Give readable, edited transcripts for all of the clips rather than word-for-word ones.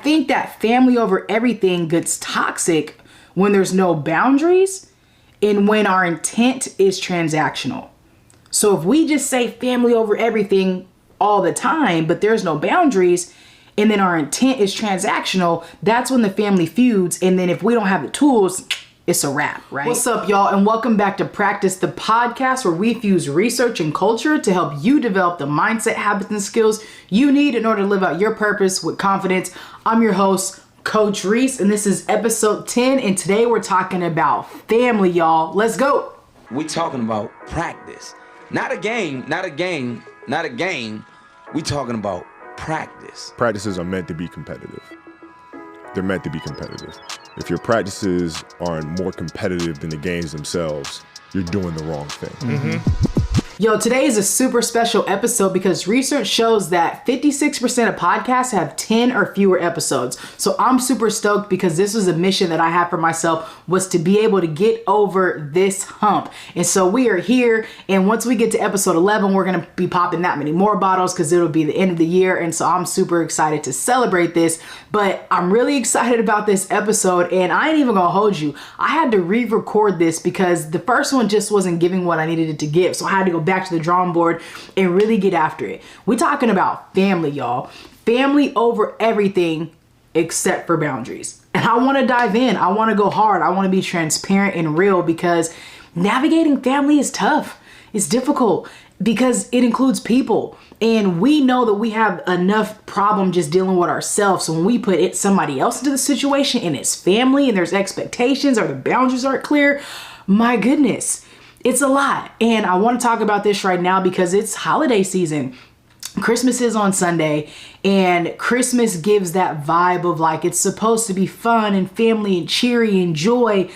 think that family over everything gets toxic when there's no boundaries and when our intent is transactional. So if we just say family over everything all the time, but there's no boundaries, and then our intent is transactional, that's when the family feuds. And then if we don't have the tools, it's a wrap, right? What's up, y'all? And welcome back to Practice, the podcast where we fuse research and culture to help you develop the mindset, habits, and skills you need in order to live out your purpose with confidence. I'm your host, Coach Rees, and this is episode 10. And today we're talking about family, y'all. Let's go. We're talking about practice. Not a game. We're talking about practice. Practices are meant to be competitive. They're meant to be competitive. If your practices aren't more competitive than the games themselves, you're doing the wrong thing. Mm-hmm. Yo, today is a super special episode because research shows that 56% of podcasts have 10 or fewer episodes. So I'm super stoked because this was a mission that I had for myself, was to be able to get over this hump. And so we are here, and once we get to episode 11, we're going to be popping that many more bottles because it'll be the end of the year. And so I'm super excited to celebrate this, but I'm really excited about this episode, and I ain't even going to hold you. I had to re-record this because the first one just wasn't giving what I needed it to give. So I had to go back to the drawing board and really get after it. We're talking about family, y'all. Family over everything except for boundaries. And I want to dive in. I want to go hard. I want to be transparent and real because navigating family is tough. It's difficult because it includes people. And we know that we have enough problem just dealing with ourselves. So when we put somebody else into the situation and it's family and there's expectations or the boundaries aren't clear, my goodness, it's a lot. And I want to talk about this right now because it's holiday season. Christmas is on Sunday, and Christmas gives that vibe of like it's supposed to be fun and family and cheery and joy,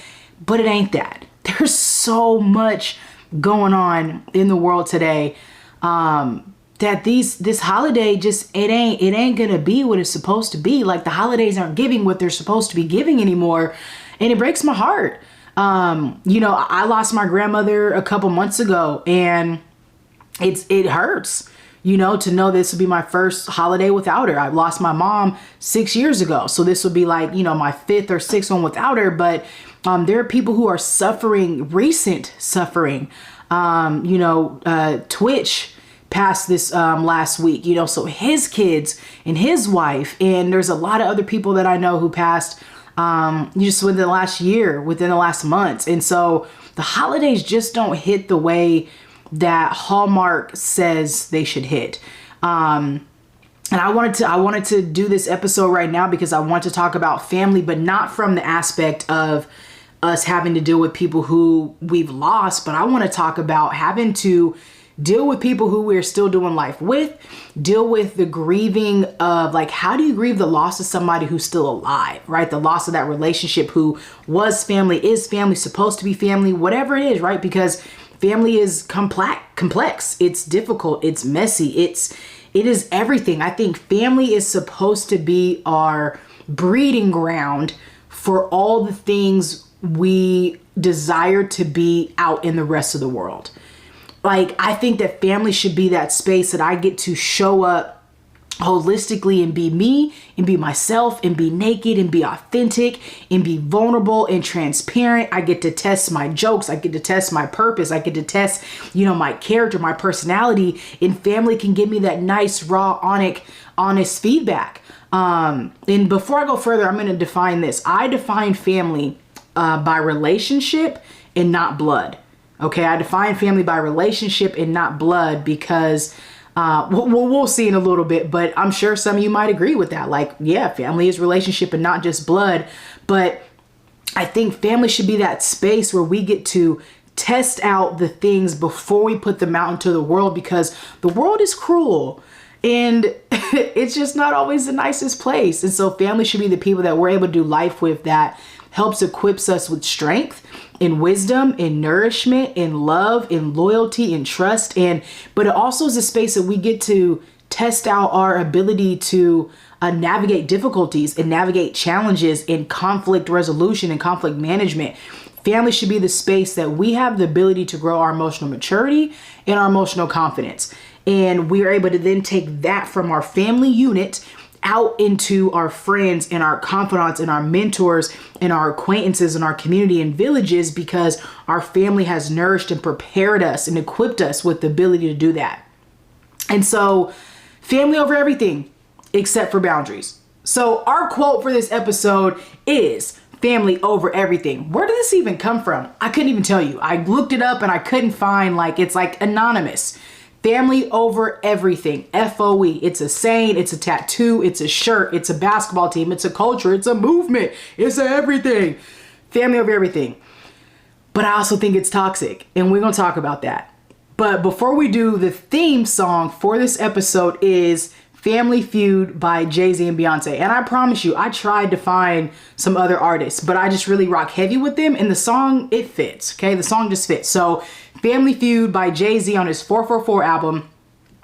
but it ain't that. There's so much going on in the world today that this holiday just it ain't gonna be what it's supposed to be. Like the holidays aren't giving what they're supposed to be giving anymore, and it breaks my heart. I lost my grandmother a couple months ago, and it hurts, to know this would be my first holiday without her. I lost my mom 6 years ago. So this would be like, my fifth or sixth one without her. But, there are people who are suffering, recent suffering. Twitch passed this, last week, so his kids and his wife, and there's a lot of other people that I know who passed just within the last year, within the last months. And so the holidays just don't hit the way that Hallmark says they should hit. And I wanted to do this episode right now because I want to talk about family, but not from the aspect of us having to deal with people who we've lost, but I want to talk about having to deal with people who we're still doing life with, deal with the grieving of like, how do you grieve the loss of somebody who's still alive, right? The loss of that relationship who was family, is family, supposed to be family, whatever it is, right? Because family is complex, it's difficult, it's messy, it is everything. I think family is supposed to be our breeding ground for all the things we desire to be out in the rest of the world. Like, I think that family should be that space that I get to show up holistically and be me and be myself and be naked and be authentic and be vulnerable and transparent. I get to test my jokes. I get to test my purpose. I get to test, my character, my personality, and family can give me that nice, raw, honest feedback. And before I go further, I'm going to define this. I define family by relationship and not blood. Okay, I define family by relationship and not blood because we'll see in a little bit, but I'm sure some of you might agree with that. Like, yeah, family is relationship and not just blood. But I think family should be that space where we get to test out the things before we put them out into the world, because the world is cruel and it's just not always the nicest place. And so family should be the people that we're able to do life with that helps equips us with strength and wisdom and nourishment and love and loyalty and trust. But it also is a space that we get to test out our ability to navigate difficulties and navigate challenges in conflict resolution and conflict management. Family should be the space that we have the ability to grow our emotional maturity and our emotional confidence. And we are able to then take that from our family unit out into our friends and our confidants and our mentors and our acquaintances and our community and villages, because our family has nourished and prepared us and equipped us with the ability to do that. And so, family over everything except for boundaries. So our quote for this episode is family over everything. Where did this even come from? I couldn't even tell you. I looked it up and I couldn't find, it's like anonymous. Family over everything. FOE. It's a saying, it's a tattoo, it's a shirt, it's a basketball team, it's a culture, it's a movement, it's a everything. Family over everything. But I also think it's toxic, and we're going to talk about that. But before we do, the theme song for this episode is Family Feud by Jay-Z and Beyonce. And I promise you, I tried to find some other artists, but I just really rock heavy with them. And the song, it fits. Okay, the song just fits. So Family Feud by Jay-Z on his 444 album.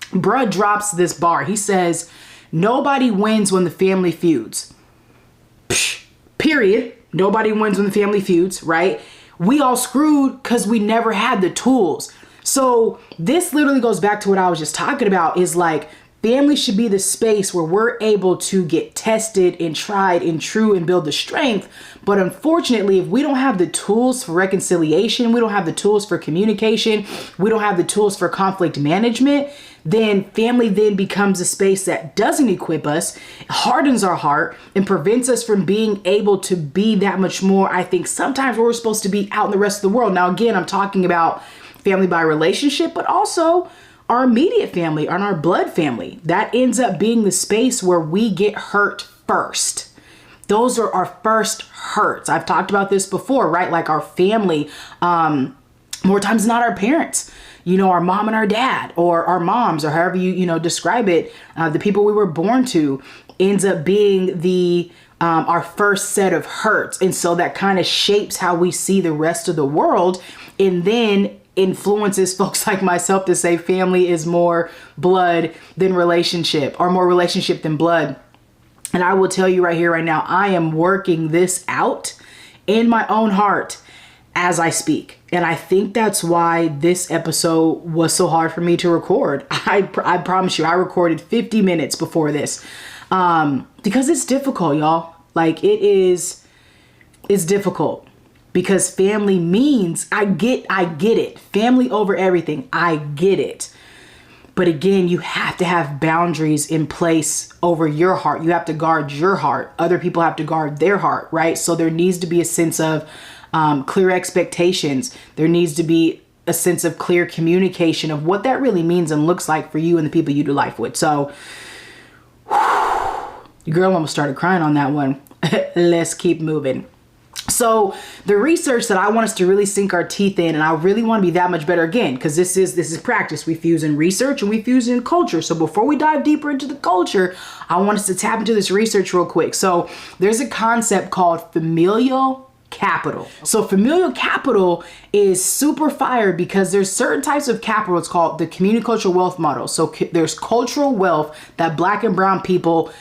Bruh drops this bar. He says, nobody wins when the family feuds. Psh, period. Nobody wins when the family feuds, right? We all screwed because we never had the tools. So this literally goes back to what I was just talking about, is like, family should be the space where we're able to get tested and tried and true and build the strength. But unfortunately, if we don't have the tools for reconciliation, we don't have the tools for communication, we don't have the tools for conflict management, then family then becomes a space that doesn't equip us, hardens our heart, and prevents us from being able to be that much more, I think, sometimes where we're supposed to be out in the rest of the world. Now, again, I'm talking about family by relationship, but also our immediate family and our blood family. That ends up being the space where we get hurt first. Those are our first hurts. I've talked about this before, right? Like our family, more times than not our parents, our mom and our dad, or our moms, or however you describe it, the people we were born to, ends up being the our first set of hurts. And so that kind of shapes how we see the rest of the world, and then influences folks like myself to say family is more blood than relationship, or more relationship than blood. And I will tell you right here, right now, I am working this out in my own heart as I speak. And I think that's why this episode was so hard for me to record. I promise you, I recorded 50 minutes before this, because it's difficult, y'all. Like it's difficult. Because family means, I get it. Family over everything. I get it. But again, you have to have boundaries in place over your heart. You have to guard your heart. Other people have to guard their heart, right? So there needs to be a sense of clear expectations. There needs to be a sense of clear communication of what that really means and looks like for you and the people you do life with. So, your girl almost started crying on that one. Let's keep moving. So the research that I want us to really sink our teeth in, and I really want to be that much better again, because this is practice. We fuse in research and we fuse in culture. So before we dive deeper into the culture, I want us to tap into this research real quick. So there's a concept called familial capital. So familial capital is super fire because there's certain types of capital. It's called the community cultural wealth model. So there's cultural wealth that Black and brown people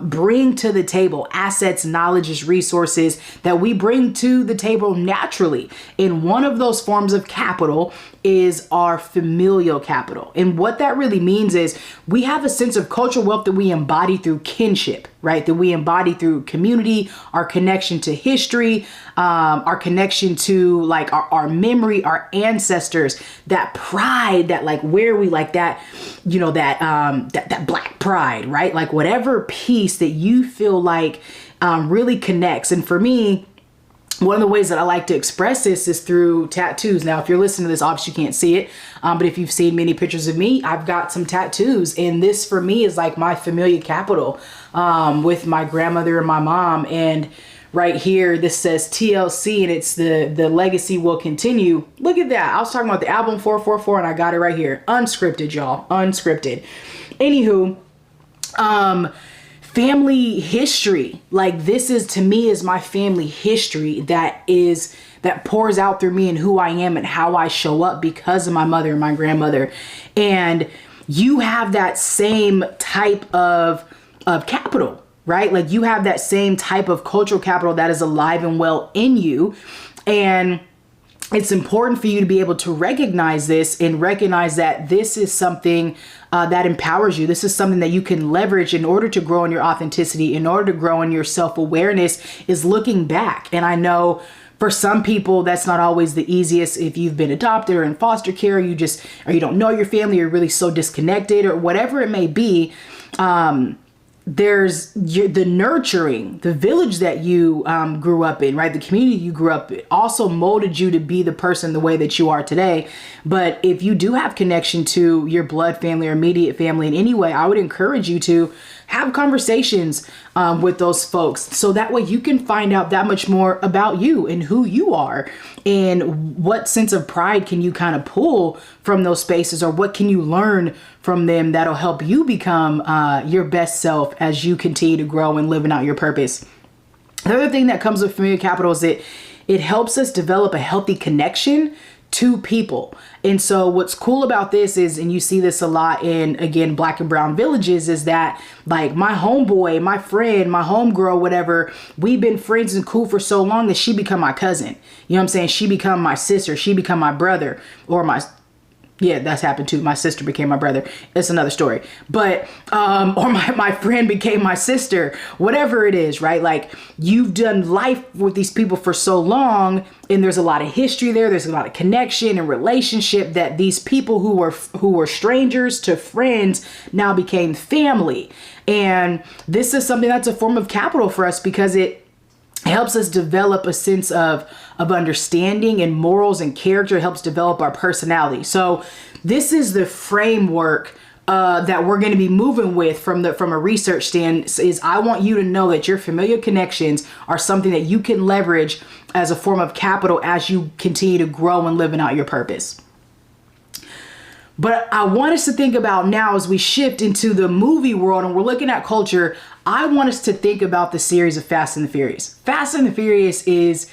bring to the table, assets, knowledge, resources that we bring to the table naturally. And one of those forms of capital is our familial capital. And what that really means is we have a sense of cultural wealth that we embody through kinship, right? That we embody through community, our connection to history, our connection to like our memory, our ancestors, that pride, that like where we like that, that Black pride, right? Like whatever piece that you feel like really connects. And for me, one of the ways that I like to express this is through tattoos. Now, if you're listening to this, obviously you can't see it. But if you've seen many pictures of me, I've got some tattoos. And this for me is like my familial capital with my grandmother and my mom. And right here, this says TLC, and it's the legacy will continue. Look at that. I was talking about the album 444 and I got it right here. Unscripted, y'all. Unscripted. Anywho, family history, like this is to me is my family history that pours out through me and who I am and how I show up because of my mother and my grandmother. And you have that same type of capital, right? Like you have that same type of cultural capital that is alive and well in you. And it's important for you to be able to recognize this and recognize that this is something that empowers you. This is something that you can leverage in order to grow in your authenticity, in order to grow in your self-awareness, is looking back. And I know for some people, that's not always the easiest. If you've been adopted or in foster care, or you don't know your family, you're really so disconnected, or whatever it may be. There's the nurturing, the village that you grew up in, right? The community you grew up in also molded you to be the person the way that you are today. But if you do have connection to your blood family or immediate family in any way, I would encourage you to have conversations with those folks, so that way you can find out that much more about you and who you are, and what sense of pride can you kind of pull from those spaces, or what can you learn from them that'll help you become your best self as you continue to grow and living out your purpose. The other thing that comes with familiar capital is it helps us develop a healthy connection to people. And so what's cool about this is, and you see this a lot in, again, Black and brown villages, is that like my homeboy, my friend, my homegirl, whatever, we've been friends and cool for so long that she become my cousin. You know what I'm saying? She become my sister. She become my brother, or yeah, that's happened too. My sister became my brother. It's another story. But, or my friend became my sister, whatever it is, right? Like, you've done life with these people for so long, and there's a lot of history there. There's a lot of connection and relationship, that these people who were strangers to friends now became family. And this is something that's a form of capital for us, because it helps us develop a sense of understanding and morals and character. It helps develop our personality. So this is the framework that we're going to be moving with from a research stand. Is I want you to know that your familiar connections are something that you can leverage as a form of capital as you continue to grow and living out your purpose. But I want us to think about now, as we shift into the movie world and we're looking at culture, I want us to think about the series of Fast and the Furious. Fast and the Furious is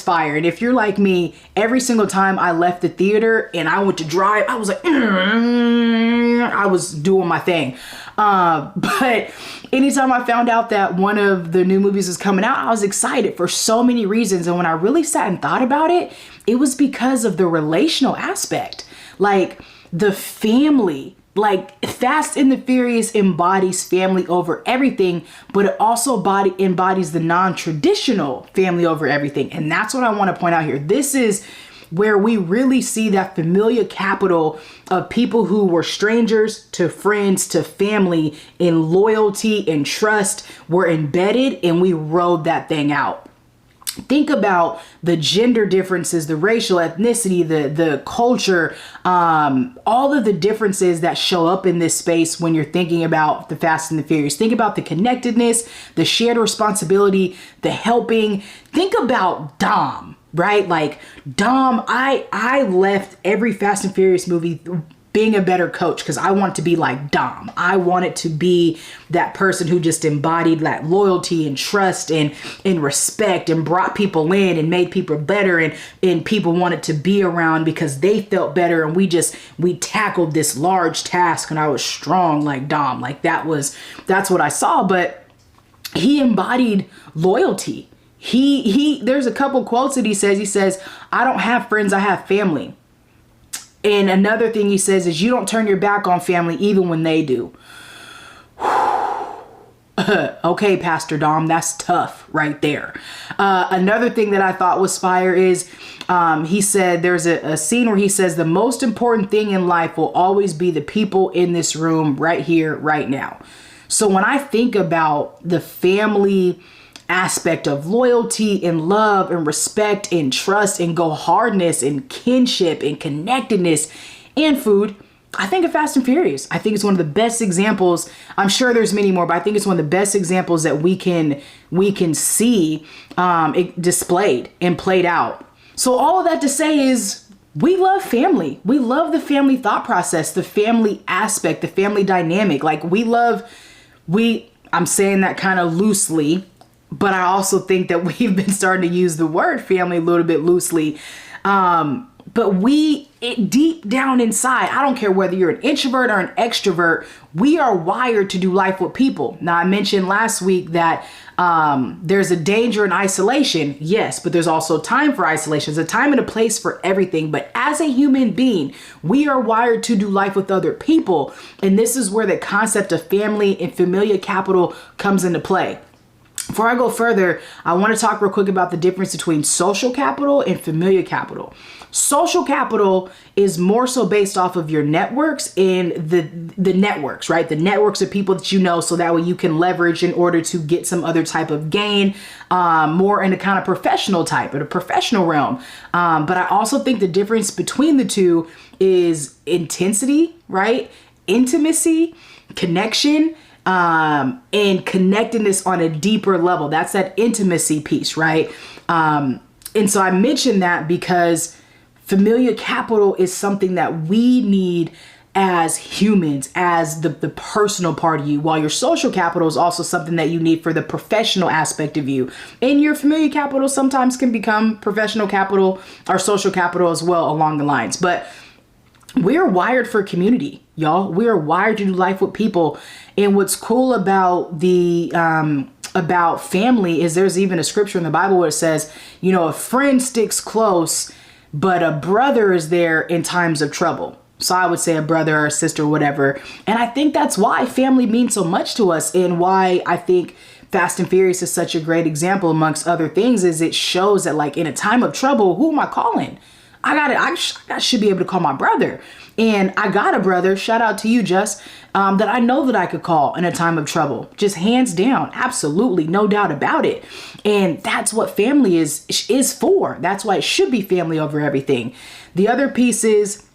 fire. And if you're like me, every single time I left the theater and I went to drive, I was like, I was doing my thing. But anytime I found out that one of the new movies was coming out, I was excited for so many reasons. And when I really sat and thought about it, it was because of the relational aspect. Like, the family, like Fast and the Furious embodies family over everything, but it also embodies the non-traditional family over everything. And that's what I want to point out here. This is where we really see that familiar capital of people who were strangers to friends to family, in loyalty and trust, were embedded, and we rode that thing out. Think about the gender differences, the racial ethnicity, the culture, all of the differences that show up in this space when you're thinking about the Fast and the Furious. Think about the connectedness, the shared responsibility, the helping. Think about Dom, right? Like Dom, I left every Fast and Furious movie being a better coach, because I want to be like Dom. I wanted to be that person who just embodied that loyalty and trust and respect, and brought people in and made people better, and people wanted to be around because they felt better. And we tackled this large task, and I was strong like Dom. Like that's what I saw. But he embodied loyalty. There's a couple quotes that he says, I don't have friends, I have family. And another thing he says is, you don't turn your back on family even when they do. Okay, Pastor Dom, that's tough right there. Another thing that I thought was fire is, he said, there's a scene where he says, the most important thing in life will always be the people in this room right here, right now. So when I think about the family aspect of loyalty and love and respect and trust and go hardness and kinship and connectedness and food, I think of Fast and Furious. I think it's one of the best examples. I'm sure there's many more, but I think it's one of the best examples that we can see it displayed and played out. So all of that to say is, we love family. We love the family thought process, the family aspect, the family dynamic. Like I'm saying that kind of loosely, but I also think that we've been starting to use the word family a little bit loosely. deep down inside, I don't care whether you're an introvert or an extrovert, we are wired to do life with people. Now, I mentioned last week that there's a danger in isolation. Yes, but there's also time for isolation. There's a time and a place for everything. But as a human being, we are wired to do life with other people. And this is where the concept of family and familial capital comes into play. Before I go further, I want to talk real quick about the difference between social capital and familial capital. Social capital is more so based off of your networks and the networks, right? The networks of people that you know, so that way you can leverage in order to get some other type of gain, more in a kind of professional type, in a professional realm. But I also think the difference between the two is intensity, right? Intimacy, connection, and connectedness on a deeper level. That's that intimacy piece, right? And so I mentioned that because familial capital is something that we need as humans, as the personal part of you, while your social capital is also something that you need for the professional aspect of you. And your familial capital sometimes can become professional capital or social capital as well along the lines. But we're wired for community, y'all. We are wired to do life with people. And what's cool about about family is there's even a scripture in the Bible where it says, you know, a friend sticks close, but a brother is there in times of trouble. So I would say a brother or a sister, whatever. And I think that's why family means so much to us, and why I think Fast and Furious is such a great example amongst other things, is it shows that, like, in a time of trouble, who am I calling? I should be able to call my brother. And I got a brother, shout out to you, Just, that I know that I could call in a time of trouble. Just hands down. Absolutely. No doubt about it. And that's what family is for. That's why it should be family over everything. The other piece is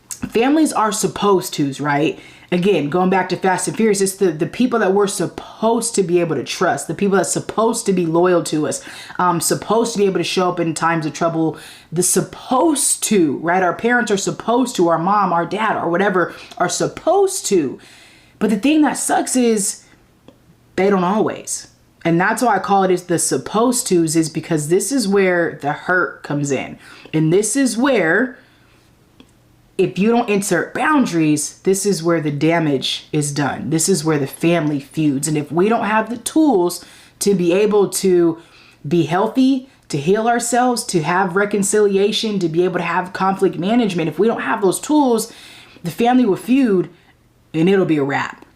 families are supposed to's, right? Again, going back to Fast and Furious, it's the people that we're supposed to be able to trust, the people that's supposed to be loyal to us, supposed to be able to show up in times of trouble, the supposed to, right? Our parents are supposed to, our mom, our dad, or whatever are supposed to. But the thing that sucks is they don't always. And that's why I call it is the supposed to's, is because this is where the hurt comes in. And this is where, if you don't insert boundaries, this is where the damage is done. This is where the family feuds. And if we don't have the tools to be able to be healthy, to heal ourselves, to have reconciliation, to be able to have conflict management, if we don't have those tools, the family will feud and it'll be a wrap.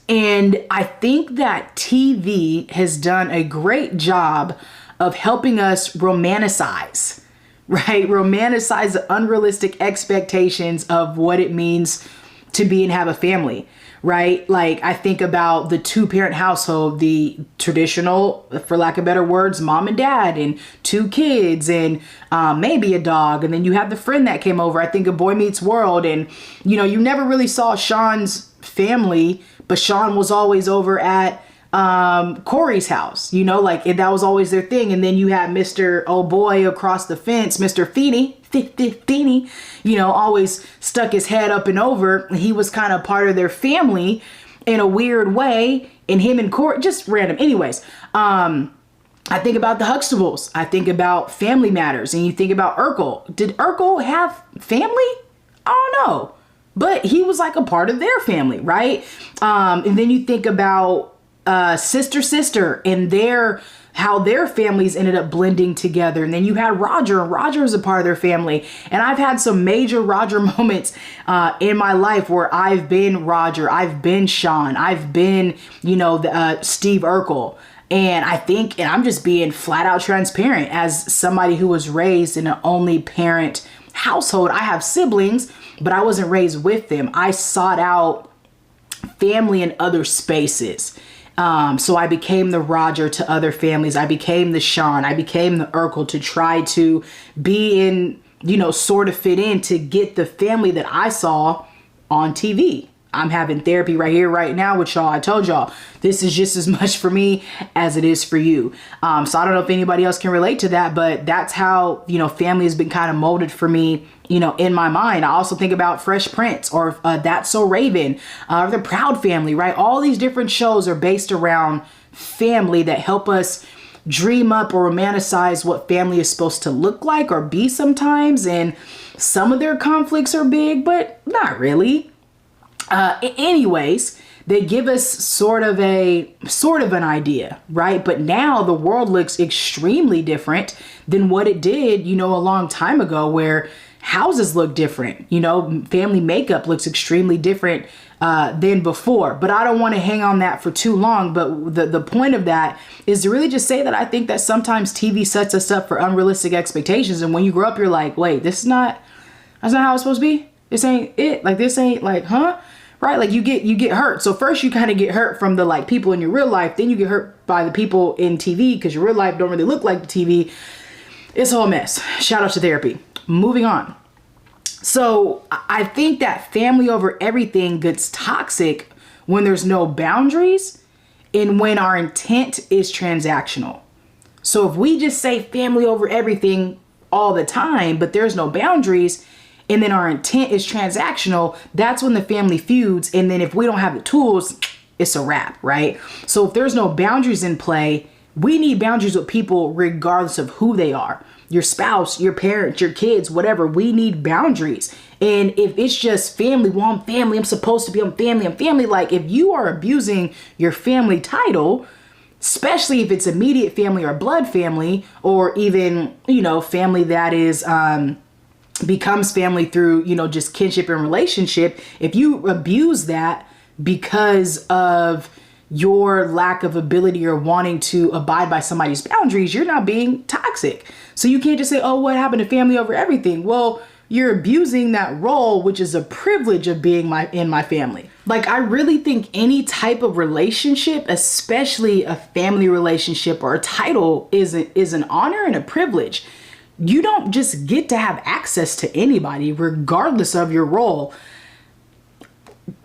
And I think that TV has done a great job of helping us romanticize, right? Romanticize the unrealistic expectations of what it means to be and have a family, right? Like, I think about the 2-parent household, the traditional, for lack of better words, mom and dad and 2 kids and maybe a dog. And then you have the friend that came over. I think of Boy Meets World. And, you know, you never really saw Sean's family, but Sean was always over at Corey's house, you know, like that was always their thing. And then you had Mr. Oh boy across the fence, Mr. Feeney, you know, always stuck his head up and over. He was kind of part of their family in a weird way. And him and Corey, just random. Anyways, I think about the Huxtables. I think about Family Matters. And you think about Urkel. Did Urkel have family? I don't know. But he was like a part of their family, right? And then you think about Sister and how their families ended up blending together. And then you had Roger, and Roger was a part of their family. And I've had some major Roger moments in my life where I've been Roger, I've been Sean, I've been, you know, Steve Urkel. And I think, and I'm just being flat out transparent, as somebody who was raised in an only parent household. I have siblings, but I wasn't raised with them. I sought out family in other spaces. So I became the Roger to other families. I became the Sean. I became the Urkel to try to be in, you know, sort of fit in to get the family that I saw on TV. I'm having therapy right here, right now with y'all. I told y'all, this is just as much for me as it is for you. So I don't know if anybody else can relate to that, but that's how, you know, family has been kind of molded for me, you know, in my mind. I also think about Fresh Prince or That's So Raven, or The Proud Family, right? All these different shows are based around family that help us dream up or romanticize what family is supposed to look like or be sometimes. And some of their conflicts are big, but not really. Anyways, they give us sort of an idea, right? But now the world looks extremely different than what it did, a long time ago, where houses look different, family makeup looks extremely different than before. But I don't want to hang on that for too long. But the point of that is to really just say that I think that sometimes TV sets us up for unrealistic expectations. And when you grow up, you're like, wait, that's not how it's supposed to be. This ain't it. Like, this ain't like, huh? Right? Like you get hurt. So first you kind of get hurt from the like people in your real life. Then you get hurt by the people in TV because your real life don't really look like the TV. It's a whole mess. Shout out to therapy. Moving on. So I think that family over everything gets toxic when there's no boundaries and when our intent is transactional. So if we just say family over everything all the time, but there's no boundaries, and then our intent is transactional, that's when the family feuds. And then if we don't have the tools, it's a wrap, right? So if there's no boundaries in play, we need boundaries with people regardless of who they are. Your spouse, your parents, your kids, whatever. We need boundaries. And if it's just family, well, I'm family, I'm supposed to be, I'm family. Like if you are abusing your family title, especially if it's immediate family or blood family, or even, family that is, becomes family through, just kinship and relationship. If you abuse that because of your lack of ability or wanting to abide by somebody's boundaries, you're not being toxic. So you can't just say, oh, what happened to family over everything? Well, you're abusing that role, which is a privilege of being in my family. Like, I really think any type of relationship, especially a family relationship or a title, is an honor and a privilege. You don't just get to have access to anybody regardless of your role,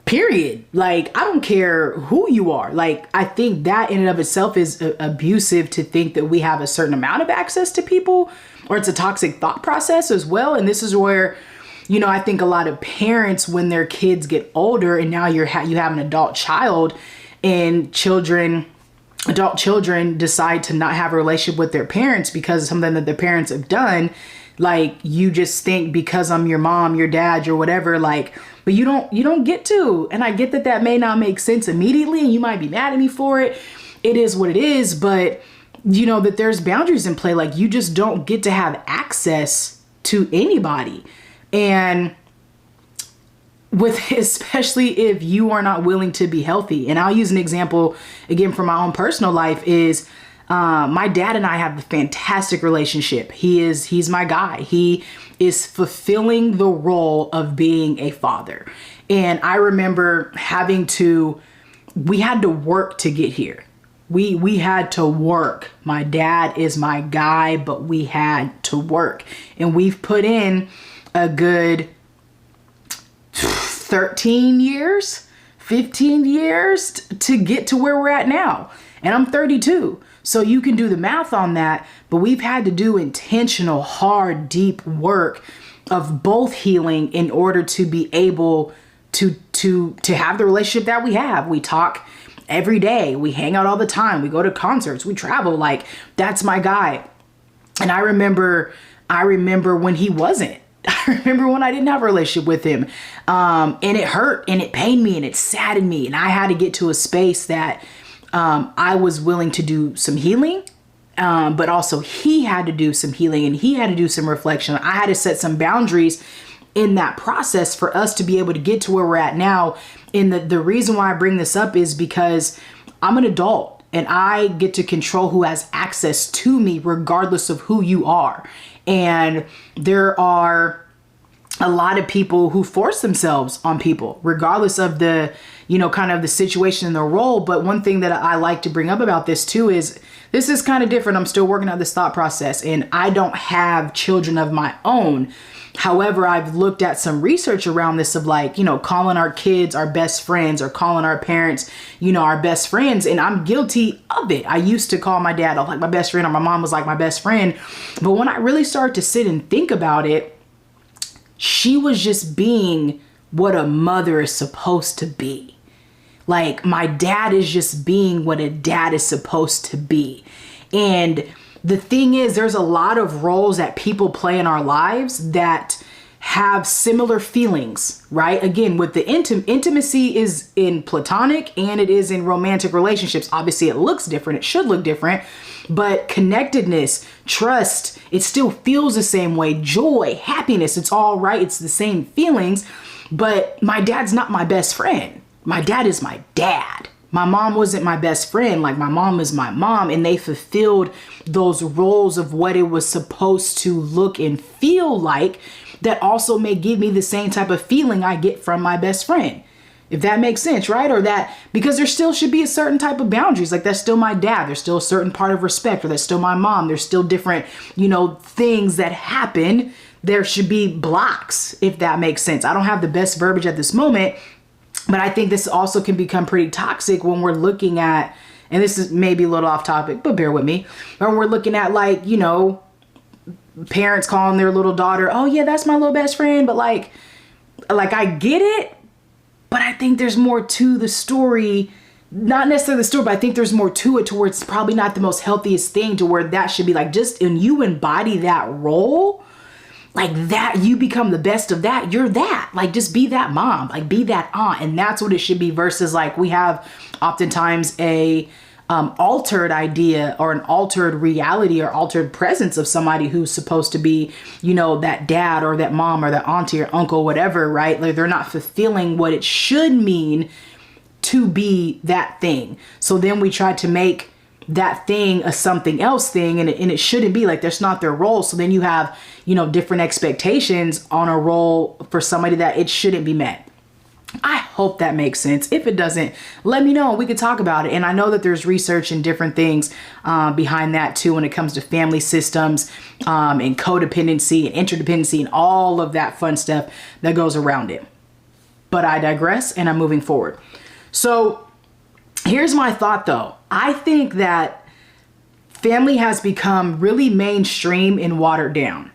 period. Like, I don't care who you are. Like, I think that in and of itself is abusive to think that we have a certain amount of access to people, or it's a toxic thought process as well. And this is where, I think a lot of parents, when their kids get older and now you have an adult child, and adult children decide to not have a relationship with their parents because of something that their parents have done. Like, you just think because I'm your mom, your dad, your whatever, like, but you don't get to. And I get that may not make sense immediately, and you might be mad at me for it. It is what it is, but that there's boundaries in play. Like, you just don't get to have access to anybody. And especially if you are not willing to be healthy. And I'll use an example again from my own personal life is my dad and I have a fantastic relationship. He's my guy. He is fulfilling the role of being a father. And I remember we had to work to get here. We had to work. My dad is my guy, but we had to work. And we've put in a good 13 years, 15 years to get to where we're at now. And I'm 32. So you can do the math on that. But we've had to do intentional, hard, deep work of both healing in order to be able to have the relationship that we have. We talk every day. We hang out all the time. We go to concerts. We travel. Like, that's my guy. And I remember when he wasn't. I remember when I didn't have a relationship with him, and it hurt and it pained me and it saddened me. And I had to get to a space that I was willing to do some healing, but also he had to do some healing and he had to do some reflection. I had to set some boundaries in that process for us to be able to get to where we're at now. And the reason why I bring this up is because I'm an adult and I get to control who has access to me regardless of who you are. And there are a lot of people who force themselves on people, regardless of the, kind of the situation and the role. But one thing that I like to bring up about this too is this is kind of different. I'm still working out this thought process, and I don't have children of my own. However, I've looked at some research around this of like, calling our kids our best friends or calling our parents, our best friends. And I'm guilty of it. I used to call my dad like my best friend, or my mom was like my best friend. But when I really started to sit and think about it, she was just being what a mother is supposed to be. Like, my dad is just being what a dad is supposed to be. And the thing is, there's a lot of roles that people play in our lives that have similar feelings, right? Again, with the intimacy is in platonic and it is in romantic relationships. Obviously, it looks different. It should look different. But connectedness, trust, it still feels the same way. Joy, happiness, it's all right. It's the same feelings. But my dad's not my best friend. My dad is my dad. My mom wasn't my best friend. Like, my mom is my mom, and they fulfilled those roles of what it was supposed to look and feel like, that also may give me the same type of feeling I get from my best friend. If that makes sense, right? Or that, because there still should be a certain type of boundaries. Like, that's still my dad. There's still a certain part of respect, or that's still my mom. There's still different, things that happen. There should be blocks, if that makes sense. I don't have the best verbiage at this moment, but I think this also can become pretty toxic when we're looking at, and this is maybe a little off topic, but bear with me, when we're looking at, like, parents calling their little daughter, oh yeah, that's my little best friend. But like I get it, but I think there's more to the story. Not necessarily the story, but I think there's more to it, to where it's probably not the most healthiest thing, to where that should be like, just when you embody that role, like that, you become the best of that. You're that, like, just be that mom, like be that aunt. And that's what it should be, versus like we have oftentimes a altered idea or an altered reality or altered presence of somebody who's supposed to be, that dad or that mom or that auntie or uncle, whatever, right? Like, they're not fulfilling what it should mean to be that thing. So then we try to make that thing a something else thing, and it shouldn't be. Like, that's not their role. So then you have, different expectations on a role for somebody that it shouldn't be met. I hope that makes sense. If it doesn't, let me know. We could talk about it. And I know that there's research and different things behind that too, when it comes to family systems and codependency and interdependency and all of that fun stuff that goes around it. But I digress, and I'm moving forward. So here's my thought though. I think that family has become really mainstream and watered down.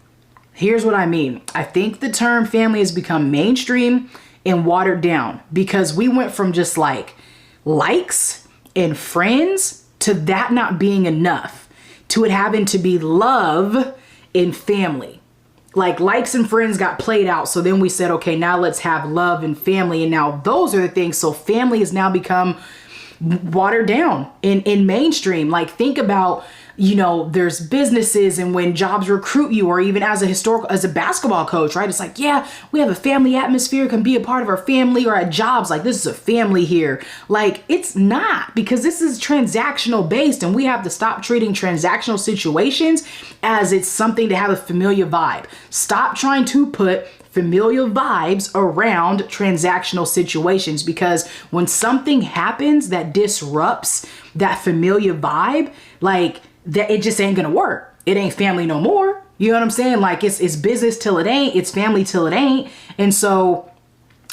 Here's what I mean. I think the term family has become mainstream and watered down, because we went from just like likes and friends to that not being enough, to it having to be love and family. Like, likes and friends got played out. So then we said, okay, now let's have love and family. And now those are the things. So family has now become watered down in mainstream. Like, think about, there's businesses, and when jobs recruit you, or even as a basketball coach, right? It's like, yeah, we have a family atmosphere, can be a part of our family, or at jobs, like, this is a family here. Like, it's not, because this is transactional based, and we have to stop treating transactional situations as it's something to have a familiar vibe. Stop trying to put familial vibes around transactional situations, because when something happens that disrupts that familiar vibe, like, that, it just ain't gonna work. It ain't family no more. You know what I'm saying? Like, it's business till it ain't, it's family till it ain't. And so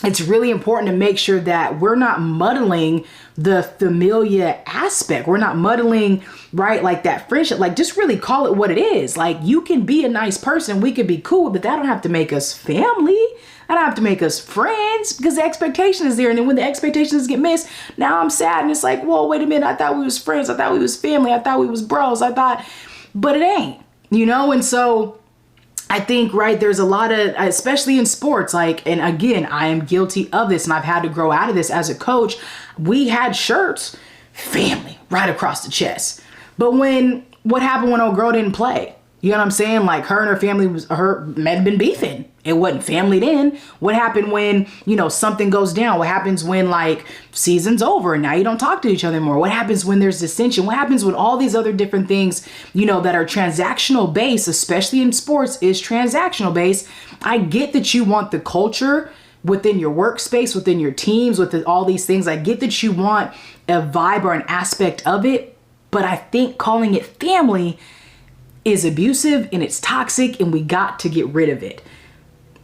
it's really important to make sure that we're not muddling the familiar aspect. We're not muddling, right? Like, that friendship, like, just really call it what it is. Like, you can be a nice person, we could be cool, but that don't have to make us family. That don't have to make us friends, because the expectation is there. And then when the expectations get missed, now I'm sad. And it's like, whoa, wait a minute. I thought we was friends. I thought we was family. I thought we was bros. But it ain't, And so I think, right, there's a lot of, especially in sports, like, and again, I am guilty of this, and I've had to grow out of this as a coach. We had shirts, family, right across the chest. But what happened when old girl didn't play? You know what I'm saying? Like, her and her family had been beefing. It wasn't family then. What happened when, something goes down? What happens when, like, season's over and now you don't talk to each other anymore? What happens when there's dissension? What happens when all these other different things, that are transactional based, especially in sports, is transactional based? I get that you want the culture within your workspace, within your teams, with all these things. I get that you want a vibe or an aspect of it, but I think calling it family is abusive and it's toxic, and we got to get rid of it.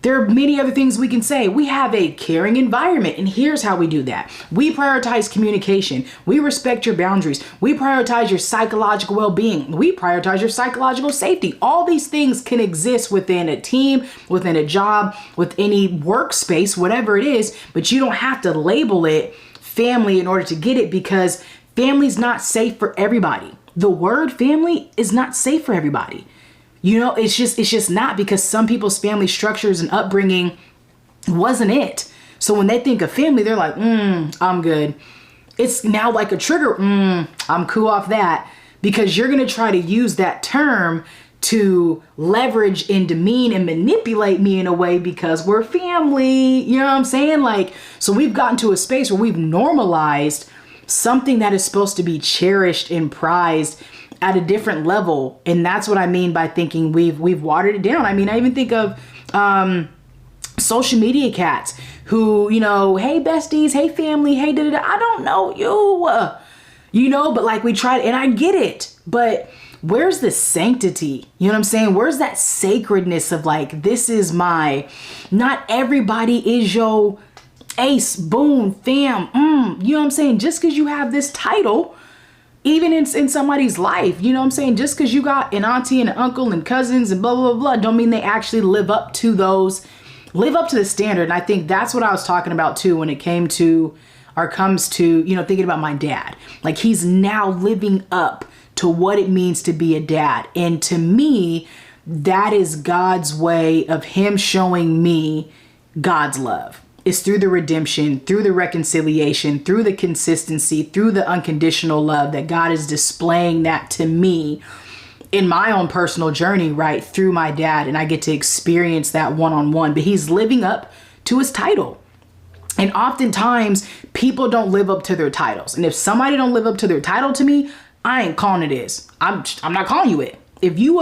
There are many other things we can say. We have a caring environment, and here's how we do that. We prioritize communication. We respect your boundaries. We prioritize your psychological well-being. We prioritize your psychological safety. All these things can exist within a team, within a job, with any workspace, whatever it is, but you don't have to label it family in order to get it, because family's not safe for everybody. the word family is not safe for everybody. You know, it's just not, because some people's family structures and upbringing wasn't it. So when they think of family, they're like, I'm good. It's now like a trigger. I'm cool off that, because you're going to try to use that term to leverage and demean and manipulate me in a way because we're family. You know what I'm saying? Like, so we've gotten to a space where we've normalized something that is supposed to be cherished and prized at a different level. And that's what I mean by thinking we've watered it down. I mean, I even think of social media cats who, you know, hey besties, hey family, hey da da da. I don't know you, you know, but like we tried, and I get it, but where's the sanctity? You know what I'm saying? Where's that sacredness of like, this is my, not everybody is your ace, boom, fam. You know what I'm saying? Just because you have this title, even in somebody's life, you know what I'm saying? Just because you got an auntie and an uncle and cousins and blah, blah, blah, don't mean they actually live up to the standard. And I think that's what I was talking about too, when it came to, or comes to, you know, thinking about my dad. Like, he's now living up to what it means to be a dad. And to me, that is God's way of him showing me God's love. It's through the redemption, through the reconciliation, through the consistency, through the unconditional love that God is displaying that to me in my own personal journey, right, through my dad. And I get to experience that one-on-one, but he's living up to his title. And oftentimes people don't live up to their titles. And if somebody don't live up to their title to me, I ain't calling it is. I'm not calling you it. If you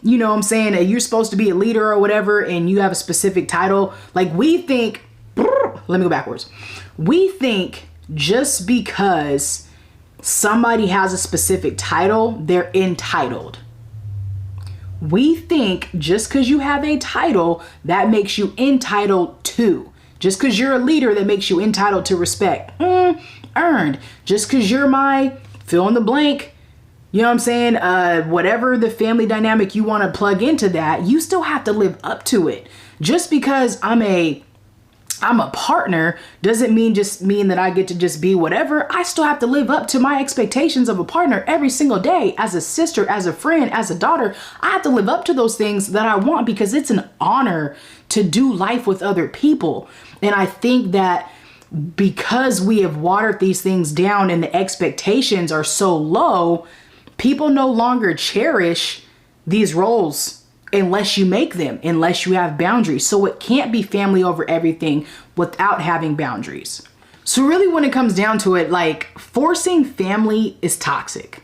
you know what I'm saying, you're supposed to be a leader or whatever, and you have a specific title, like we think, let me go backwards. We think just because somebody has a specific title, they're entitled. We think just because you have a title, that makes you entitled to. Just because you're a leader, that makes you entitled to respect. Earned. Just because you're my fill in the blank, you know what I'm saying? Whatever the family dynamic you want to plug into that, you still have to live up to it. Just because I'm a partner doesn't mean that I get to just be whatever. I still have to live up to my expectations of a partner every single day. As a sister, as a friend, as a daughter, I have to live up to those things that I want, because it's an honor to do life with other people. And I think that because we have watered these things down and the expectations are so low, people no longer cherish these roles unless you make them, unless you have boundaries. So it can't be family over everything without having boundaries. So really, when it comes down to it, like, forcing family is toxic.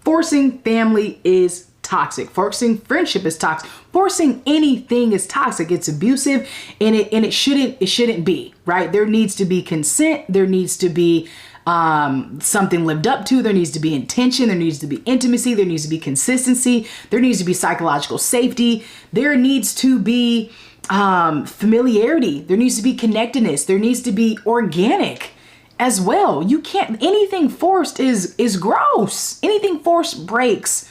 Forcing family is toxic. Forcing friendship is toxic. Forcing anything is toxic. It's abusive, and it shouldn't be, right? There needs to be consent. There needs to be something lived up to. There needs to be intention. There needs to be intimacy. There needs to be consistency. There needs to be psychological safety. There needs to be familiarity. There needs to be connectedness. There needs to be organic as well. You can't, anything forced is gross. Anything forced breaks.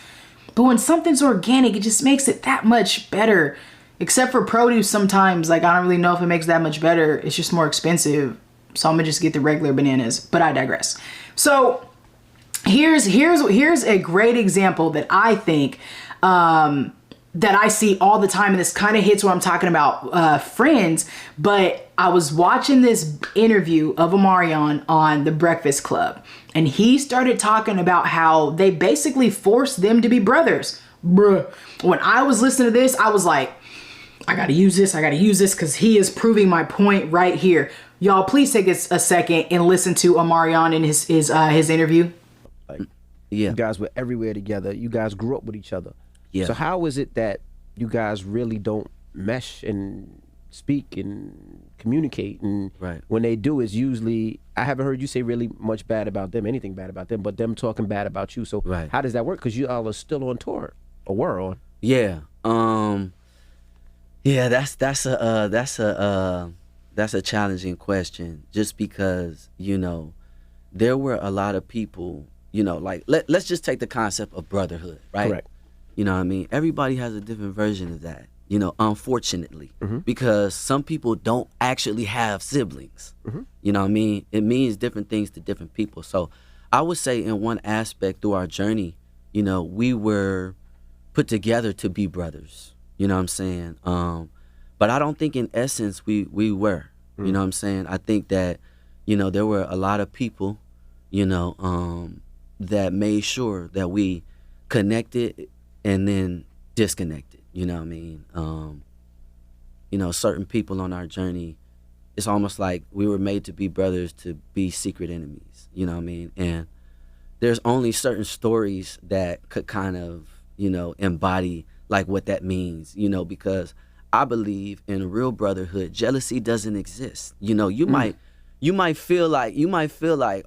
But when something's organic, it just makes it that much better. Except for produce sometimes, like, I don't really know if it makes that much better. It's just more expensive. So I'm gonna just get the regular bananas, but I digress. So here's a great example that I think, that I see all the time. And this kind of hits what I'm talking about, friends, but I was watching this interview of Omarion on The Breakfast Club, and he started talking about how they basically forced them to be brothers. Bruh. When I was listening to this, I was like, I gotta use this because he is proving my point right here. Y'all, please take a second and listen to Omarion in his interview. Like, you guys were everywhere together. You guys grew up with each other. Yeah. So how is it that you guys really don't mesh and speak and communicate? And Right. when they do, it's usually, I haven't heard you say really much bad about them, anything bad about them, but them talking bad about you. So Right. how does that work? Because you all are still on tour, or were on. Yeah. Yeah, that's a challenging question, just because, you know, there were a lot of people, you know, like, let's just take the concept of brotherhood, right? Correct. You know what I mean? Everybody has a different version of that, you know, unfortunately, because some people don't actually have siblings. You know what I mean? It means different things to different people. So I would say in one aspect through our journey, you know, we were put together to be brothers. You know what I'm saying? But I don't think in essence we were. You know what I'm saying? I think that, you know, there were a lot of people, you know, that made sure that we connected and then disconnected. You know what I mean? You know, certain people on our journey, it's almost like we were made to be brothers to be secret enemies. You know what I mean? And there's only certain stories that could kind of, you know, embody like what that means, you know, because I believe in real brotherhood, jealousy doesn't exist. You know, you might feel like,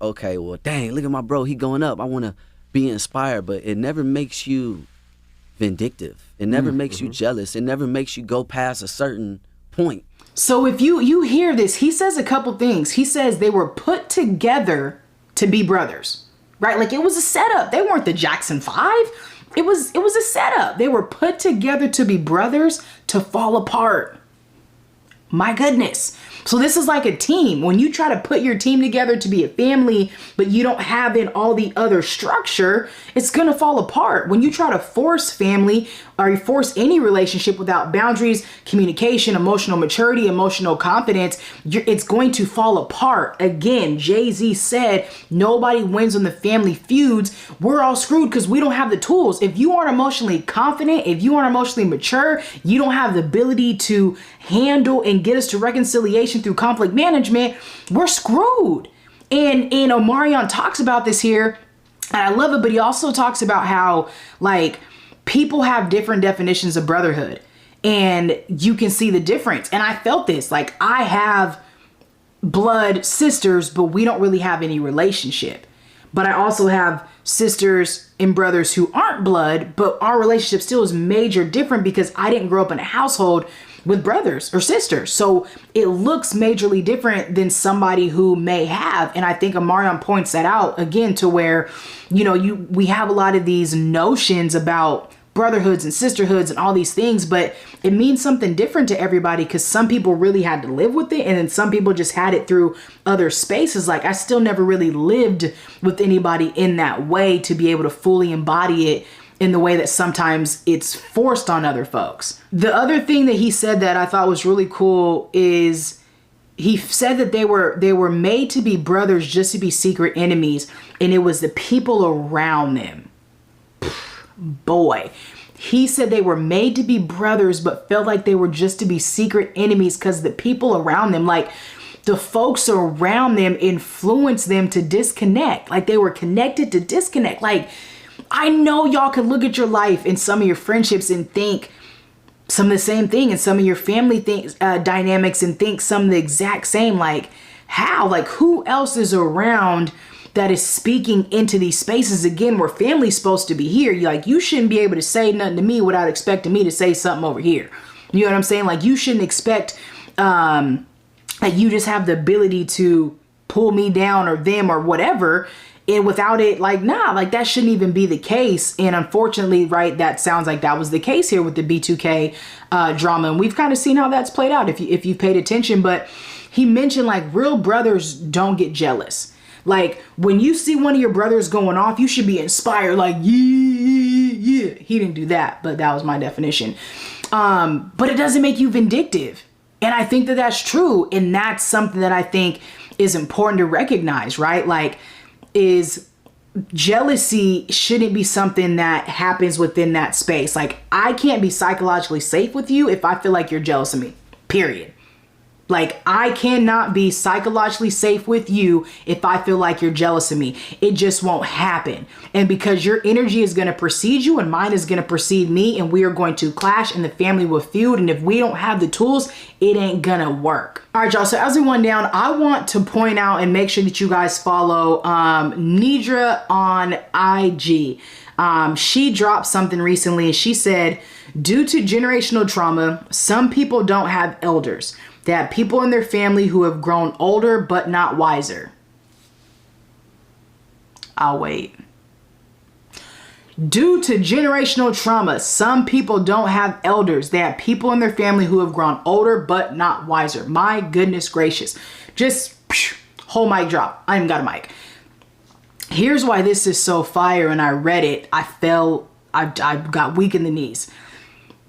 okay, well, dang, look at my bro, he going up. I want to be inspired, but it never makes you vindictive. It never makes you jealous. It never makes you go past a certain point. So if you hear this, he says a couple things. He says they were put together to be brothers, right? Like it was a setup. They weren't the Jackson 5. It was a setup. They were put together to be brothers to fall apart. My goodness. So this is like a team. When you try to put your team together to be a family, but you don't have in all the other structure, it's going to fall apart. When you try to force family or you force any relationship without boundaries, communication, emotional maturity, emotional confidence, it's going to fall apart. Again, Jay-Z said, nobody wins when the family feuds. We're all screwed because we don't have the tools. If you aren't emotionally confident, if you aren't emotionally mature, you don't have the ability to handle and get us to reconciliation through conflict management, we're screwed. And Omarion talks about this here, and I love it, but he also talks about how, like, people have different definitions of brotherhood, and you can see the difference. And I felt this, like, I have blood sisters, but we don't really have any relationship. But I also have sisters and brothers who aren't blood, but our relationship still is major different because I didn't grow up in a household with brothers or sisters. So it looks majorly different than somebody who may have. And I think Omarion points that out again to where, you know, we have a lot of these notions about brotherhoods and sisterhoods and all these things, but it means something different to everybody because some people really had to live with it. And then some people just had it through other spaces. Like I still never really lived with anybody in that way to be able to fully embody it in the way that sometimes it's forced on other folks. The other thing that he said that I thought was really cool is he said that they were made to be brothers just to be secret enemies, and it was the people around them. Boy, he said they were made to be brothers but felt like they were just to be secret enemies because the people around them, like the folks around them, influenced them to disconnect. Like they were connected to disconnect. Like, I know y'all can look at your life and some of your friendships and think some of the same thing, and some of your family things, dynamics, and think some of the exact same. Like how? Like who else is around that is speaking into these spaces again where family's supposed to be here? You shouldn't be able to say nothing to me without expecting me to say something over here. You know what I'm saying? Like you shouldn't expect that you just have the ability to pull me down or them or whatever. And without it, like, nah, like that shouldn't even be the case. And unfortunately, right, that sounds like that was the case here with the B2K drama. And we've kind of seen how that's played out if you've paid attention. But he mentioned like real brothers don't get jealous. Like when you see one of your brothers going off, you should be inspired like, yeah. He didn't do that, but that was my definition. But it doesn't make you vindictive. And I think that that's true. And that's something that I think is important to recognize, right? Like, is jealousy shouldn't be something that happens within that space. Like I can't be psychologically safe with you if I feel like you're jealous of me, period. Like I cannot be psychologically safe with you if I feel like you're jealous of me. It just won't happen. And because your energy is going to precede you and mine is going to precede me, and we are going to clash and the family will feud. And if we don't have the tools, it ain't gonna work. All right, y'all. So as we wind down, I want to point out and make sure that you guys follow Nidra on IG. She dropped something recently and she said, due to generational trauma, some people don't have elders. They have people in their family who have grown older but not wiser. I'll wait. Due to generational trauma, some people don't have elders. They have people in their family who have grown older but not wiser. My goodness gracious. Just whole mic drop. I even got a mic. Here's why this is so fire. And I read it. I got weak in the knees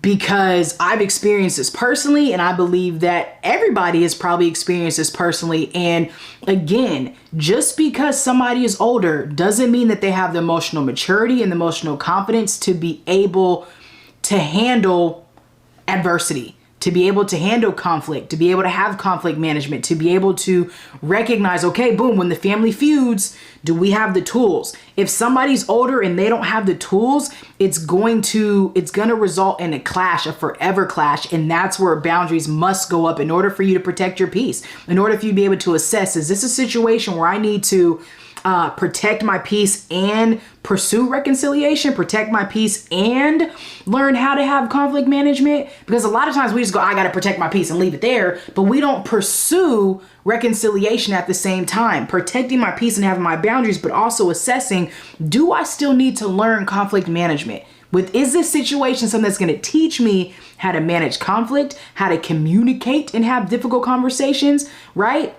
because I've experienced this personally. And I believe that everybody has probably experienced this personally. And again, just because somebody is older doesn't mean that they have the emotional maturity and the emotional confidence to be able to handle adversity, to be able to handle conflict, to be able to have conflict management, to be able to recognize, okay, boom, when the family feuds, do we have the tools? If somebody's older and they don't have the tools, it's going to result in a clash, a forever clash. And that's where boundaries must go up in order for you to protect your peace, in order for you to be able to assess, is this a situation where I need to protect my peace and pursue reconciliation, protect my peace and learn how to have conflict management? Because a lot of times we just go, I got to protect my peace and leave it there. But we don't pursue reconciliation at the same time, protecting my peace and having my boundaries, but also assessing, do I still need to learn conflict management? Is this situation something that's going to teach me how to manage conflict, how to communicate and have difficult conversations, right?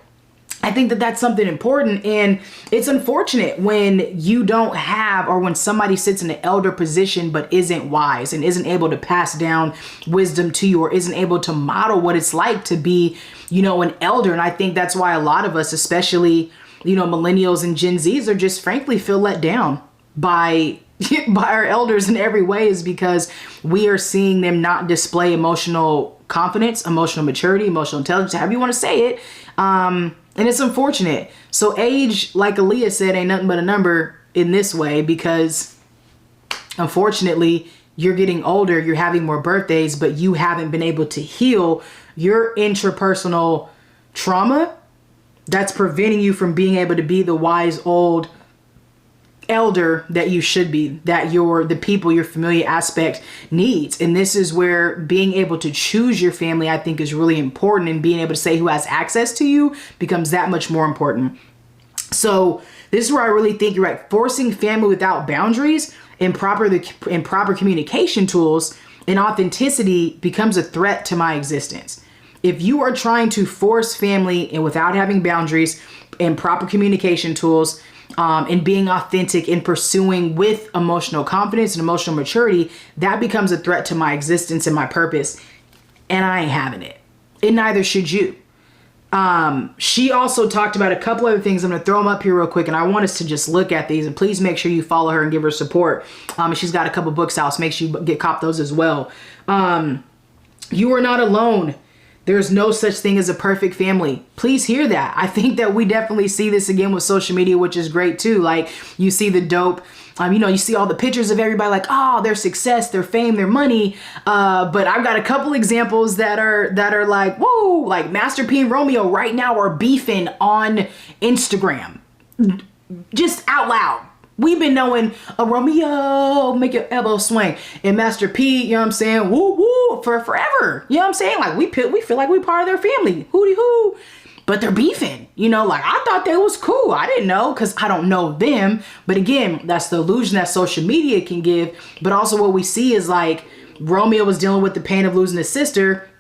I think that that's something important, and it's unfortunate when you don't have, or when somebody sits in an elder position but isn't wise and isn't able to pass down wisdom to you, or isn't able to model what it's like to be, an elder. And I think that's why a lot of us, especially, millennials and Gen Zs, are just frankly feel let down by our elders in every way, is because we are seeing them not display emotional confidence, emotional maturity, emotional intelligence, however you want to say it. And it's unfortunate. So age, like Aaliyah said, ain't nothing but a number in this way, because unfortunately you're getting older, you're having more birthdays, but you haven't been able to heal your intrapersonal trauma that's preventing you from being able to be the wise old elder that you should be, that the people, your familiar aspect needs. And this is where being able to choose your family, I think, is really important, and being able to say who has access to you becomes that much more important. So this is where I really think you're right. Forcing family without boundaries and proper communication tools and authenticity becomes a threat to my existence. If you are trying to force family and without having boundaries and proper communication tools, and being authentic and pursuing with emotional confidence and emotional maturity, that becomes a threat to my existence and my purpose. And I ain't having it. And neither should you. She also talked about a couple other things. I'm going to throw them up here real quick, and I want us to just look at these. And please make sure you follow her and give her support. She's got a couple books out, so make sure you cop those as well. You are not alone. There's no such thing as a perfect family. Please hear that. I think that we definitely see this again with social media, which is great too. Like, you see the dope, you see all the pictures of everybody like, oh, their success, their fame, their money. But I've got a couple examples that are like, whoa, like Master P and Romeo right now are beefing on Instagram. Just out loud. We've been knowing Romeo, make your elbow swing, and Master P, woo woo, for forever. You know what I'm saying? Like, we feel like we part of their family. Hooty hoo. But they're beefing, like, I thought they was cool. I didn't know, because I don't know them. But again, that's the illusion that social media can give. But also what we see is, like, Romeo was dealing with the pain of losing his sister.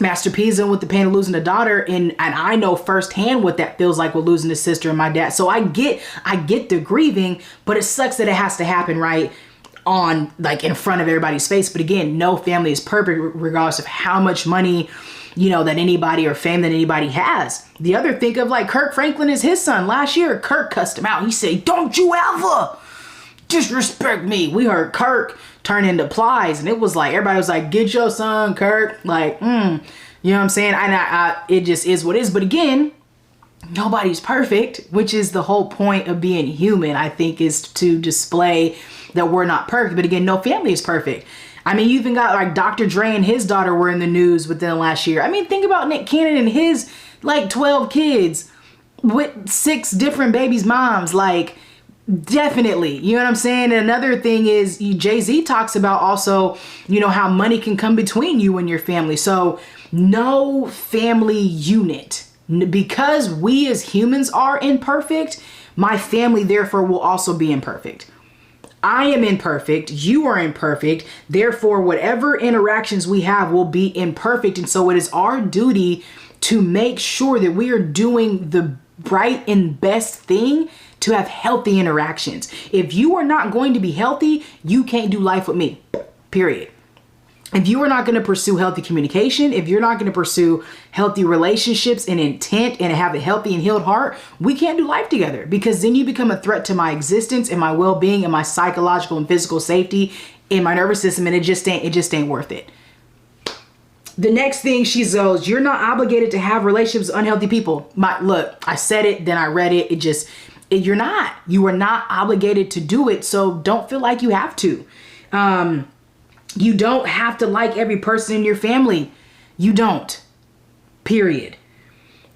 Master P's in with the pain of losing a daughter, and I know firsthand what that feels like with losing a sister and my dad. So I get the grieving, but it sucks that it has to happen right on, like, in front of everybody's face. But again, no family is perfect regardless of how much money, that anybody, or fame that anybody has. The other, think of like Kirk Franklin is his son. Last year, Kirk cussed him out. He said, "Don't you ever disrespect me." We heard Kirk turn into Plies, and it was like, everybody was like, "Get your son, Kirk." Like, you know what I'm saying? It just is what it is. But again, nobody's perfect, which is the whole point of being human, I think, is to display that we're not perfect. But again, no family is perfect. You even got like Dr. Dre and his daughter were in the news within the last year. Think about Nick Cannon and his like 12 kids with 6 different babies' moms. Like, definitely, you know what I'm saying? And another thing is, Jay-Z talks about also, how money can come between you and your family. So no family unit, because we as humans are imperfect, my family therefore will also be imperfect. I am imperfect. You are imperfect. Therefore, whatever interactions we have will be imperfect. And so it is our duty to make sure that we are doing the right and best thing to have healthy interactions. If you are not going to be healthy, you can't do life with me, period. If you are not going to pursue healthy communication, if you're not going to pursue healthy relationships and intent and have a healthy and healed heart, we can't do life together, because then you become a threat to my existence and my well-being and my psychological and physical safety in my nervous system, and it just ain't worth it. The next thing she goes, you're not obligated to have relationships with unhealthy people. Look, I said it, then I read it. You are not obligated to do it. So don't feel like you have to. You don't have to like every person in your family. You don't. Period.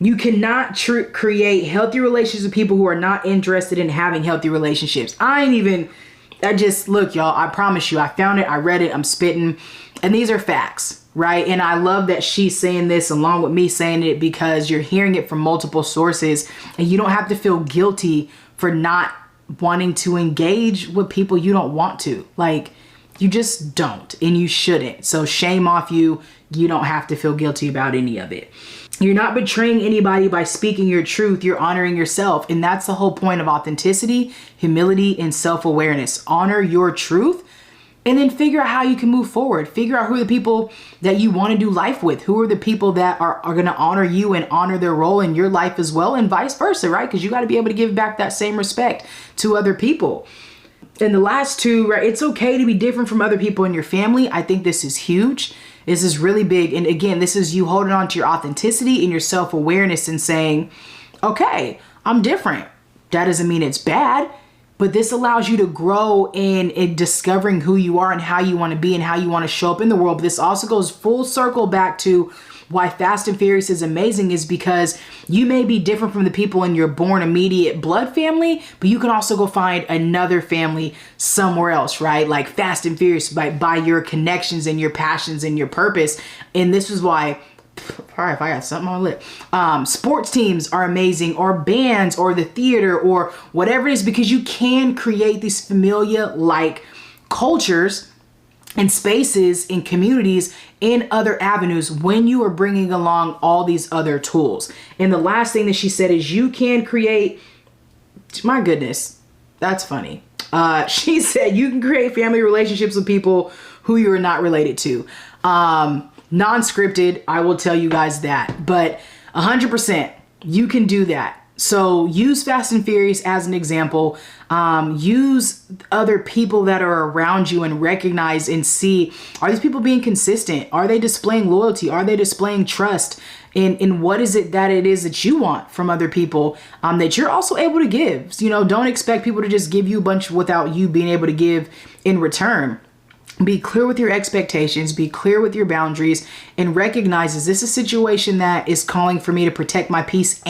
You cannot create healthy relationships with people who are not interested in having healthy relationships. Look, y'all, I promise you, I found it, I read it, I'm spitting, and these are facts, right? And I love that she's saying this along with me saying it, because you're hearing it from multiple sources, and you don't have to feel guilty for not wanting to engage with people you don't want to. Like, you just don't, and you shouldn't. So shame off you. You don't have to feel guilty about any of it. You're not betraying anybody by speaking your truth. You're honoring yourself. And that's the whole point of authenticity, humility, and self-awareness. Honor your truth, and then figure out how you can move forward. Figure out who are the people that you want to do life with. Who are the people that are going to honor you and honor their role in your life as well, and vice versa, right? Because you got to be able to give back that same respect to other people. And the last two, right? It's okay to be different from other people in your family. I think this is huge. This is really big. And again, this is you holding on to your authenticity and your self-awareness and saying, okay, I'm different. That doesn't mean it's bad, but this allows you to grow in discovering who you are and how you want to be and how you want to show up in the world. But this also goes full circle back to why Fast and Furious is amazing, is because you may be different from the people in your born immediate blood family, but you can also go find another family somewhere else, right? Like Fast and Furious by your connections and your passions and your purpose. And this is why, sorry if I got something on my lip, sports teams are amazing, or bands, or the theater, or whatever it is, because you can create these familia-like cultures and spaces and communities in other avenues when you are bringing along all these other tools. And the last thing that she said is you can create, my goodness, that's funny. She said you can create family relationships with people who you are not related to. Non-scripted, I will tell you guys that, but 100% you can do that. So use Fast and Furious as an example. Use other people that are around you and recognize and see, are these people being consistent? Are they displaying loyalty? Are they displaying trust? In what is it that you want from other people that you're also able to give? You know, don't expect people to just give you a bunch without you being able to give in return. Be clear with your expectations, be clear with your boundaries, and recognize, is this a situation that is calling for me to protect my peace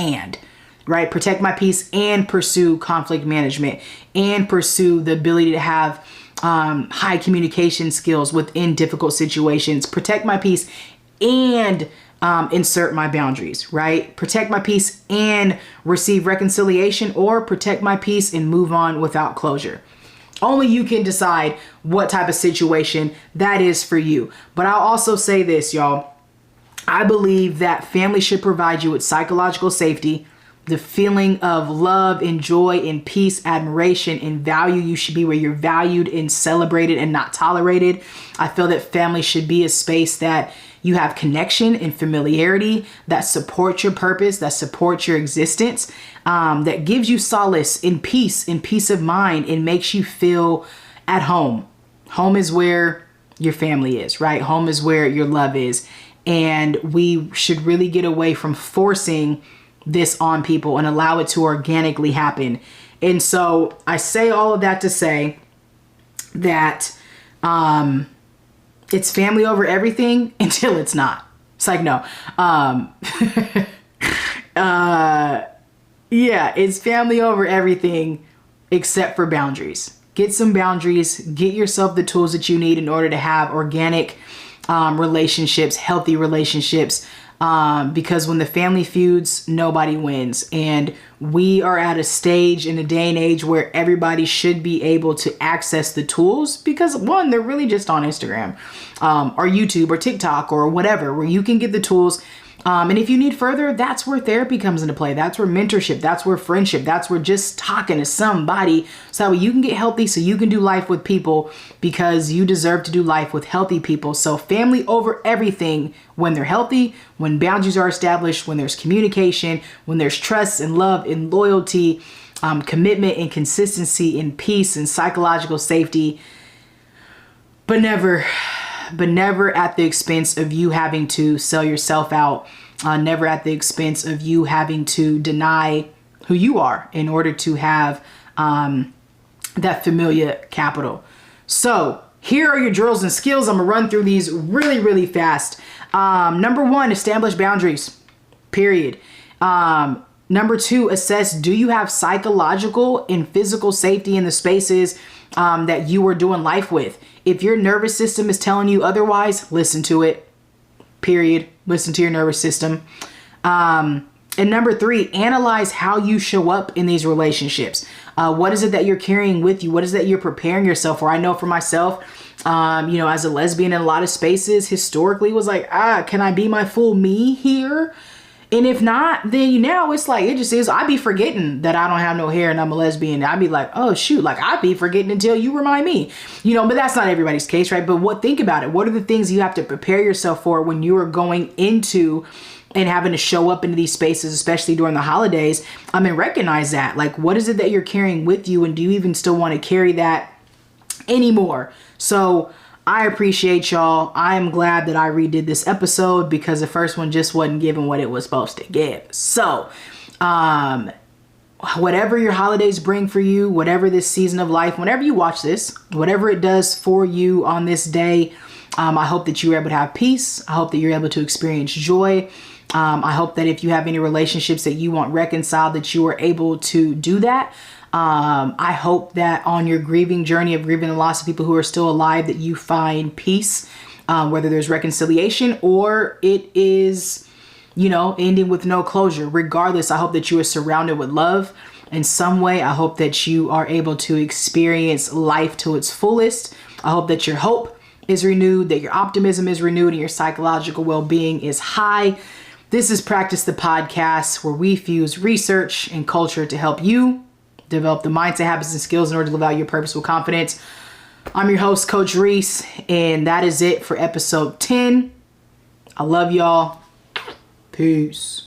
protect my peace and pursue conflict management and pursue the ability to have high communication skills within difficult situations, protect my peace and insert my boundaries, right? Protect my peace and receive reconciliation, or protect my peace and move on without closure. Only you can decide what type of situation that is for you. But I'll also say this, y'all. I believe that family should provide you with psychological safety, the feeling of love and joy and peace, admiration and value. You should be where you're valued and celebrated and not tolerated. I feel that family should be a space that you have connection and familiarity, that supports your purpose, that supports your existence, that gives you solace and peace of mind, and makes you feel at home. Home is where your family is, right? Home is where your love is. And we should really get away from forcing this on people and allow it to organically happen. And so I say all of that to say that it's family over everything until it's not. It's like, no. Yeah, it's family over everything except for boundaries. Get some boundaries. Get yourself the tools that you need in order to have organic relationships, healthy relationships. Because when the family feuds, nobody wins. And we are at a stage in a day and age where everybody should be able to access the tools, because one, they're really just on Instagram, or YouTube or TikTok or whatever, where you can get the tools And if you need further, that's where therapy comes into play. That's where mentorship, that's where friendship, that's where just talking to somebody so you can get healthy, so you can do life with people, because you deserve to do life with healthy people. So family over everything when they're healthy, when boundaries are established, when there's communication, when there's trust and love and loyalty, commitment and consistency and peace and psychological safety, but never at the expense of you having to sell yourself out, never at the expense of you having to deny who you are in order to have that familiar capital. So here are your drills and skills. I'm gonna run through these really, really fast. Number 1, establish boundaries, period. Number 2, assess, do you have psychological and physical safety in the spaces that you are doing life with? If your nervous system is telling you otherwise, listen to it, period. Listen to your nervous system. And number 3, analyze how you show up in these relationships. What is it that you're carrying with you? What is it that you're preparing yourself for? I know for myself, as a lesbian in a lot of spaces, historically was like, can I be my full me here? And if not, then now it's like, it just is, I be forgetting that I don't have no hair and I'm a lesbian. I'd be like, oh shoot, like I be forgetting until you remind me, but that's not everybody's case, right? But think about it. What are the things you have to prepare yourself for when you are going into and having to show up into these spaces, especially during the holidays? Recognize that. Like, what is it that you're carrying with you? And do you even still want to carry that anymore? So I appreciate y'all. I am glad that I redid this episode because the first one just wasn't giving what it was supposed to give. So, whatever your holidays bring for you, whatever this season of life, whenever you watch this, whatever it does for you on this day, I hope that you're able to have peace. I hope that you're able to experience joy. I hope that if you have any relationships that you want reconciled, that you are able to do that. I hope that on your grieving journey of grieving the loss of people who are still alive, that you find peace, whether there's reconciliation or it is, ending with no closure. Regardless, I hope that you are surrounded with love in some way. I hope that you are able to experience life to its fullest. I hope that your hope is renewed, that your optimism is renewed, and your psychological well-being is high. This is Practice the Podcast, where we fuse research and culture to help you develop the mindset, habits, and skills in order to live out your purpose with confidence. I'm your host, Coach Rees, and that is it for episode 10. I love y'all. Peace.